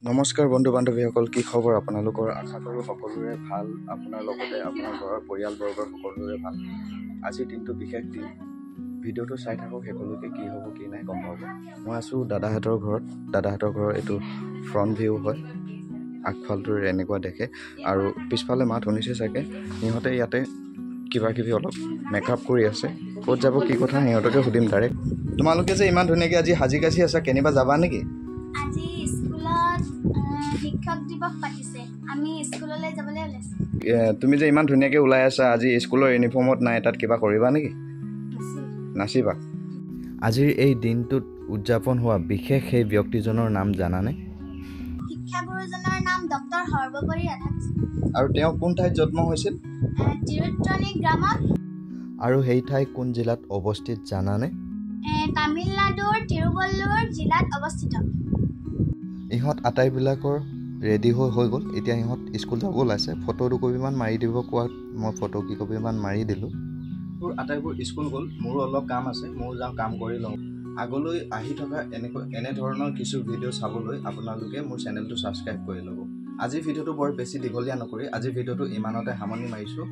নমস্কাৰ বন্ধু বান্ধৱীসকল, কি খবৰ আপোনালোকৰ? আশা কৰোঁ সকলোৰে ভাল, আপোনাৰ লগতে আপোনাৰ ঘৰৰ পৰিয়ালবৰ্গৰ সকলোৰে ভাল। আজিৰ দিনটো বিশেষ দিন। ভিডিঅ'টো চাই থাকক, শেষলৈকে কি হ'ব কি নাই গম পাব। মই আছোঁ দাদাহঁতৰ ঘৰত। দাদাহঁতৰ ঘৰৰ এইটো ফ্ৰণ্ট ভিউ হয়, আগফালটোৰ এনেকুৱা দেখে আৰু পিছফালে মাত শুনিছে চাগে। সিহঁতে ইয়াতে কিবা কিবি অলপ মেকআপ কৰি আছে। ক'ত যাব কি কথা সিহঁতকে সুধিম ডাইৰেক্ট। তোমালোকে যে ইমান ধুনীয়াকৈ আজি সাজি কাচি আছা, কেনিবা যাবা নেকি? আজি স্কুলত শিক্ষক দিৱস পাতিছে, আমি স্কুললৈ যাবলৈ ওলাইছোঁ। তুমি যে ইমান ধুনীয়াকৈ ওলাই আছা, আজি স্কুলৰ ইউনিফৰ্মত নাই, তাত কিবা কৰিবা নেকি? নাচিবা? আজিৰ এই দিনটোত উদযাপন হোৱা বিশেষ সেই ব্যক্তিজনৰ নাম জানানে? শিক্ষাগুৰুজনৰ নাম ডক্টৰ সৰ্বপল্লী ৰাধাকৃষ্ণ। আৰু তেওঁ কোন ঠাইত জন্ম হৈছিল? তিৰুত্তনী গ্ৰামত। আৰু সেই ঠাই কোন জিলাত অৱস্থিত জানানে? তামিলনাডুৰ তিৰুৱল্লুৰ জিলাত অৱস্থিত। ইহঁত আটাইবিলাকৰ ৰেডি হৈ গ'ল। এতিয়া ইহঁত স্কুল যাব ওলাইছে। ফটো দুকপিমান মাৰি দিব কোৱাত মই ফটো কেইকপিমান মাৰি দিলোঁ। মোৰ আটাইবোৰ স্কুল গ'ল, মোৰো অলপ কাম আছে, ময়ো যাওঁ কাম কৰি লওঁ। আগলৈ আহি থকা এনেধৰণৰ কিছু ভিডিঅ' চাবলৈ আপোনালোকে মোৰ চেনেলটো ছাবস্ক্ৰাইব কৰি ল'ব। আজিৰ ভিডিঅ'টো বৰ বেছি দীঘলীয়া নকৰি আজিৰ ভিডিঅ'টো ইমানতে সামৰণি মাৰিছোঁ।